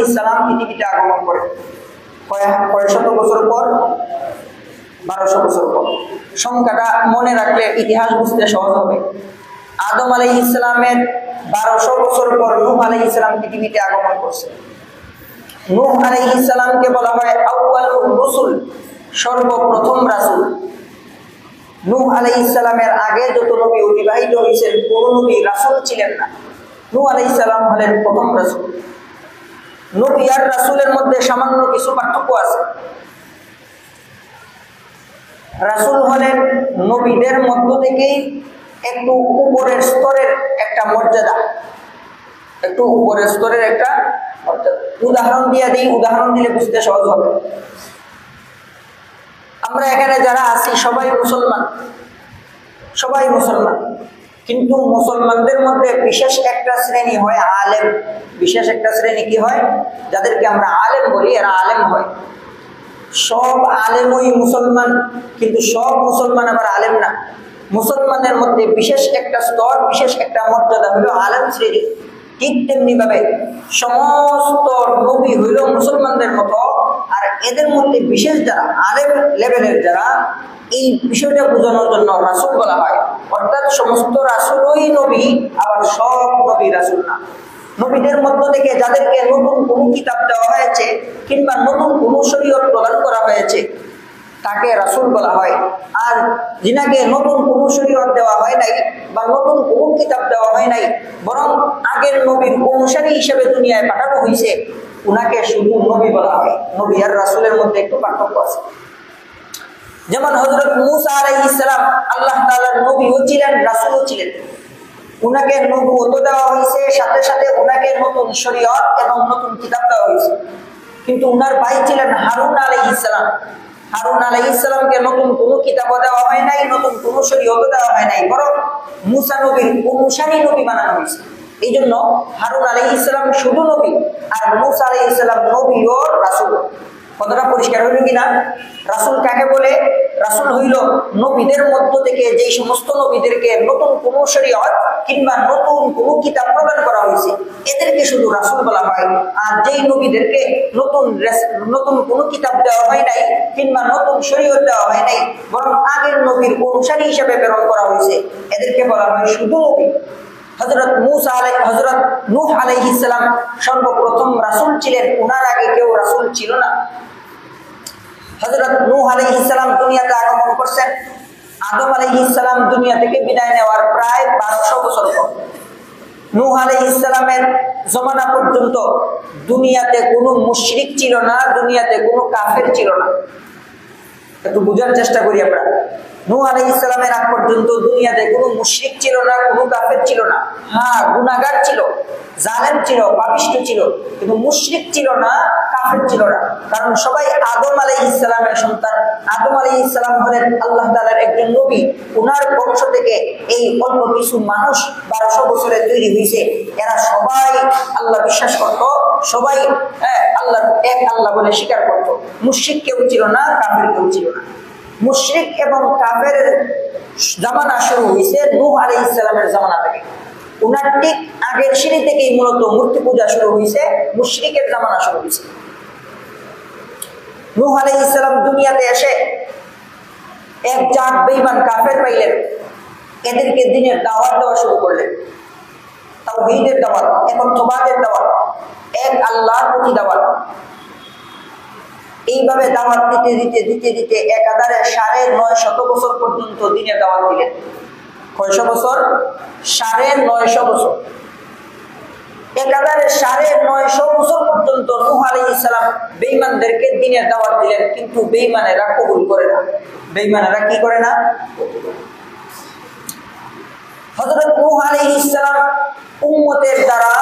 ইসলাম পৃথিবীতে আগমন করে কয় শত বছর পর? 1200 বছর পর। সংখ্যাটা মনে রাখলে ইতিহাস বুঝতে সহজ হবে। আদম আলাইহিস ইসলামের 1200 বছর পর নূহ আলাইহিস ইসলাম পৃথিবীতে আগমন করছে। নূহ আলাইহিস সালামকে বলা হয় আউয়ালুর রাসূল, সর্বপ্রথম রাসূল। নূহ আলাইহিস সালামের আগে যত নবী অতিবাহিত হয়েছেন কোন নবী রাসূল ছিলেন না। নূহ আলাইহিস সালাম হলেন প্রথম রাসূল। নবী আর রাসূলের মধ্যে সামান্য কিছু পার্থক্য আছে। রাসূল হলেন নবীদের মধ্য থেকেই একটু উপরের স্তরের একটা মর্যাদা, একটু উপরের স্তরের একটা মর্যাদা। উদাহরণ দিয়ে দিই, উদাহরণ দিলে বুঝতে সহজ হবে। আমরা এখানে যারা আছি সবাই মুসলমান, সবাই মুসলমান, কিন্তু মুসলমানদের মধ্যে বিশেষ একটা শ্রেণী হয় আলেম। বিশেষ একটা শ্রেণী কি হয়? যাদেরকে আমরা আলেম বলি, এরা আলেম হয়। সব আলেমই মুসলমান, কিন্তু সব মুসলমান আবার আলেম না। মুসলমানের মধ্যে বিশেষ একটা স্তর, বিশেষ একটা মর্যাদা হলো আলেম শ্রেণী। ঠিক তেমনি ভাবে সমস্ত নবী হইল মুসলমানদের মতো, আর এদের মধ্যে বিশেষ যারা আলেম লেভেলের যারা, এই বিষয়টা বোঝানোর জন্য রাসূল বলা হয়। অর্থাৎ সমস্ত রাসূলই নবী, আবার সব নবী রাসূল না। নবীদের মধ্য থেকে যাদেরকে নতুন কোনো কিতাব দেওয়া হয়েছে কিংবা নতুন কোনো শরীয়ত প্রদান করা হয়েছে তাকে রাসূল বলা হয়। আর যিনাকে নতুন কোনো শরীয়ত দেওয়া হয় নাই বা নতুন কোনো কিতাব দেওয়া হয় নাই, বরং আগের নবীর অনুসারী হিসেবে দুনিয়ায় পাঠানো হয়েছে, উনাকে শুধু নবী বলা হয়। নবী আর রাসূলের মধ্যে একটু পার্থক্য আছে। যেমন হযরত মূসা আলাইহিস সালাম আল্লাহ তাআলার নবীও ছিলেন, রাসূলও ছিলেন। উনাকে নবুয়ত দেওয়া হয়েছে, সাথে সাথে উনাকে নতুন শরীয়ত এবং নতুন কিতাব দেওয়া হয়েছে। কিন্তু উনার ভাই ছিলেন হারুন আলাইহিস সালাম। হারুন আলাইহিস সালামকে নতুন কোনো কিতাব দেওয়া হয় নাই, নতুন কোনো শরীয়ত দেওয়া হয় নাই, বরং মূসা নবীর অনুসারী নবী বানানো হয়েছে। এই জন্য হারুন আলাইহিস সালাম শুধু নবী, আর মূসা আলাইহিস সালাম নবী ও রাসূল। কথাটা পরিষ্কার হইল কিনা? রাসূল কাকে বলে? রাসূল হইল নবীদের মধ্য থেকে যেই সমস্ত নবীদেরকে নতুন কোনো শরীয়ত কিংবা নতুন কোনো কিতাব প্রদান করা হয়েছে, এদেরকে শুধু রাসূল বলা হয়। আর যেই নবীদেরকে নতুন কোনো কিতাব দেওয়া হয় নাই কিংবা নতুন শরীয়ত দেওয়া হয় নাই, বরং আগের নবীর অনুসারী হিসেবে প্রেরণ করা হয়েছে, এদেরকে বলা হয় শুধু নবী। হযরত নূহ আলাইহিস সালাম সর্বপ্রথম রাসূল ছিলেন, উনার আগে কেউ রাসূল ছিল না। হযরত নূহ আলাইহিস সালাম দুনিয়াতে আগমন করছেন আদম আলাইহিস সালাম দুনিয়া থেকে বিদায় নেওয়ার প্রায় 1200 বছর পর। নূহ আলাইহিস সালামের জমানা পর্যন্ত দুনিয়াতে কোনো মুশরিক ছিল না, দুনিয়াতে কোনো কাফের ছিল না। একটু বুঝার চেষ্টা করি আমরা। নূহ আলাইহিস সালামের আগ পর্যন্ত দুনিয়াতে কোনো মুশরিক ছিল না, কোনো কাফের ছিল না। হ্যাঁ, গুনাহগার ছিল, জালেম ছিল, পাপিষ্ঠ ছিল, কিন্তু মুশরিক ছিল না, কাফের ছিল না। কারণ সবাই আদম আলাইহিস সালামের সন্তান। আদম আলাইহিস সালাম হলেন আল্লাহ তাআলার একজন নবী। উনার বংশ থেকে এই অল্প কিছু মানুষ 1200 বছরে তৈরি হয়েছে। এরা সবাই আল্লাহ বিশ্বাস করত, সবাই আল্লাহ এক আল্লাহ বলে স্বীকার করত। মুশরিক কেউ ছিল না, কাফের কেউ ছিল না। মুশরিক এবং কাফের জামানা শুরু হয়েছে নূহ আলাইহিস সালামের জামানা থেকে। উনার ঠিক আগের সিঁড়ি থেকেই মূলত মূর্তি পূজা শুরু হয়েছে, মুশরিকের জামানা শুরু হয়েছে। নূহ আলাইহিস সালাম দুনিয়াতে এসে এক জাত বেঈমান কাফের পাইলেন, এদেরকে দ্বীনের দাওয়াত দেওয়া শুরু করলেন। তাওহীদের দাওয়াত, একত্ববাদের দাওয়াত, এক আল্লাহর প্রতি দাওয়াত। এইভাবে দাওয়াত দিতে দিতে দিতে দিতে একাধারে 950 বছর পর্যন্ত দ্বীনের দাওয়াত দিলেন। কয়শো বছর? 950 বছর। একাধারে 950 বছর পর্যন্ত নূহ আলাইহিস সালাম বেঈমানদেরকে দ্বীনের দাওয়াত দিলেন, কিন্তু বেঈমানেরা কবুল করে না। বেঈমানেরা কি করে না? হযরত নূহ আলাইহিস সালাম উম্মতের দ্বারা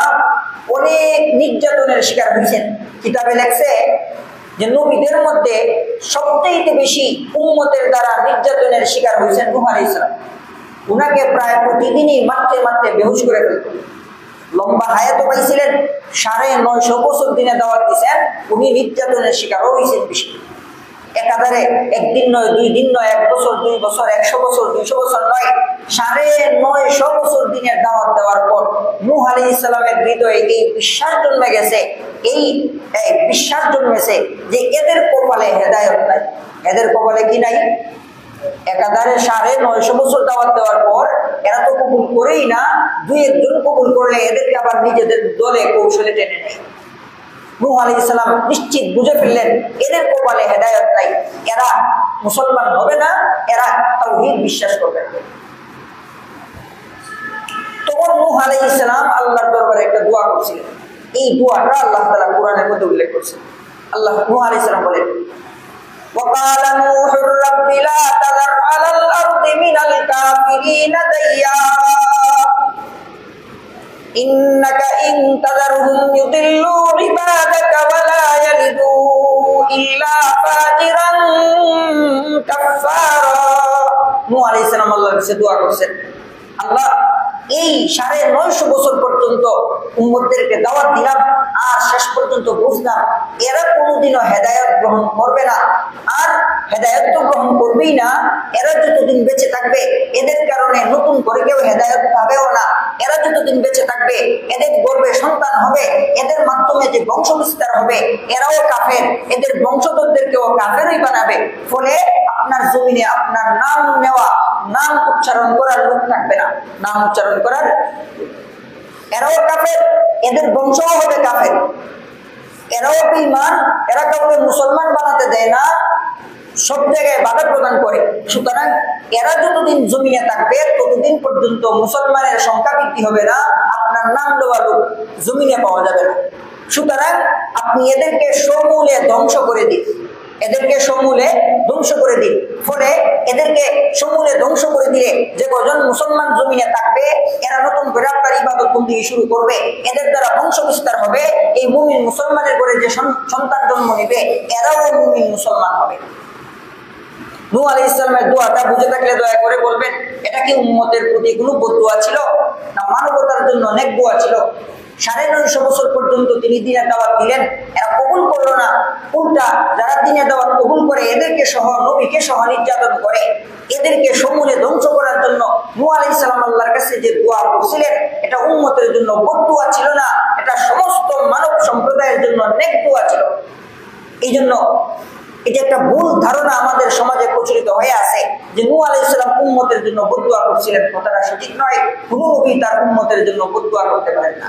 অনেক নির্যাতনের শিকার হয়েছেন। কিতাবে লেখছে যে নবীদের মধ্যে সবচেয়ে বেশি উম্মতের দ্বারা নির্যাতনের শিকার হয়েছেন নূহ আলাইহিস সালাম। উনাকে প্রায় প্রতিদিনই মারতে মারতে বেহুশ করে ফেলত। লম্বা হায়াতও পাইছিলেন, 950 বছর দিনে দাওয়াত দিয়েছেন, উনি নির্যাতনের শিকারও হয়েছেন বেশি। একাধারে একদিন নয়, 2 দিন নয়, 1 বছর, 2 বছর, 100 বছর, 200 বছর নয়, 950 বছর দিনের দাওয়াত দেওয়ার পর নূহ আলাইহিস সালামের হৃদয়ে এই বিশ্বাস জন্মে গেছে এই বিশ্বাস জন্মেছে যে এদের কপালে হেদায়েত নাই। এদের কপালে কি নাই? একাধারে 950 বছর দাওয়াত দেওয়ার পর এরা তো কবুল করেই না, দুই একজন কবুল করলে এদেরকে আবার নিজেদের দলে কৌশলে টেনে নেয়। নূহ আলাইহিস সালাম নিশ্চিত বুঝে ফেললেন এদের কপালে হেদায়েত নাই, এরা মুসলমান হবে না, এরা তাওহীদ বিশ্বাস করবে না। তখন নূহ আলাইহিস সালাম আল্লাহর দরবারে একটা দোয়া করছিলেন। এই দোয়াটা আল্লাহ তাআলা কোরআনের মধ্যে উল্লেখ করেছেন। আল্লাহ নূহ আলাইহিস সালাম বলেন, وقال نوح رب لا تذر على الأرض من الكافرين ديارا إنك إن تذرهم يضلوا عبادك ولا يلدوا إلا فاجرا كفارا। নূহ আলাইহিস সালাম আল্লাহর কাছে দোয়া করেছেন, আল্লাহ এই 950 বছর পর্যন্ত উম্মতদেরকে দাওয়াত দিলাম, আর শেষ পর্যন্ত বুঝলাম এরা কোনোদিনও হেদায়েত গ্রহণ করবে না, আর হেদায়েত তো গ্রহণ করবেই না, এরা যতদিন বেঁচে থাকবে এদের কারণে নতুন করে কেউ হেদায়েত পাবেও না। এরা যতদিন বেঁচে থাকবে এদের গর্ভে সন্তান হবে, এদের মাধ্যমে যে বংশ বিস্তার হবে এরাও কাফের, এদের বংশধরদেরকেও কাফেরই বানাবে। ফলে আপনার জমিনে আপনার নাম নেওয়া, নাম উচ্চারণ করার লোক থাকবে না, নাম উচ্চারণ করার। এরাও কাফের, এদের বংশও হবে কাফের, এরাও বেঈমান, এরা কাউকে মুসলমান বানাতে দেয় না, সব জায়গায় বাধা প্রদান করে। সুতরাং এরা যতদিন জমিনে থাকবে ততদিন পর্যন্ত মুসলমানের সংখ্যা বৃদ্ধি হবে না, আপনার নাম দেওয়া লোক জমিনে পাওয়া যাবে না। সুতরাং আপনি এদেরকে সমূলে ধ্বংস করে দিন, এদেরকে সমূলে ধ্বংস করে দিন। ফলে এদেরকে সমূলে ধ্বংস করে দিলে যে কজন মুসলমান জমিনে থাকবে এরা নতুন করে আপনার ইবাদত বন্দেগী শুরু করবে, এদের দ্বারা বংশ বিস্তার হবে। এই মুমিন মুসলমানের ঘরে যে সন্তান জন্ম নেবে এরাও মুমিন মুসলমান হবে। নূহ আলাইহিস সালামের দোয়াটা বুঝে থাকলে দয়া করে বলবেন, এটা কি উম্মতের প্রতি কোনো বদদোয়া ছিল না মানবতার জন্য নেক দোয়া ছিল? 950 বছর পর্যন্ত তিনি দ্বীনের দাওয়াত দিলেন, এরা কবুল করলো না। উল্টা যারা দ্বীনের দাওয়াত কবুল করে এদেরকে সহ নবীকে সহ নির্যাতন করে, এদেরকে সমূলে ধ্বংস করার জন্য নূহ আলাইহিস সালাম আল্লাহর কাছে যে দোয়া করছিলেন এটা উম্মতের জন্য বদদোয়া ছিল না, এটা সমস্ত মানব সম্প্রদায়ের জন্য নেক দোয়া ছিল। এই জন্য এটা একটা ভুল ধারণা আমাদের সমাজে প্রচলিত হয়ে আছে যে নূহ আলাইহিস সালাম উম্মতের জন্য বদদোয়া করছিলেন। কথাটা সঠিক নয়। কোনো নবী তার উম্মতের জন্য বদদোয়া করতে পারেন না।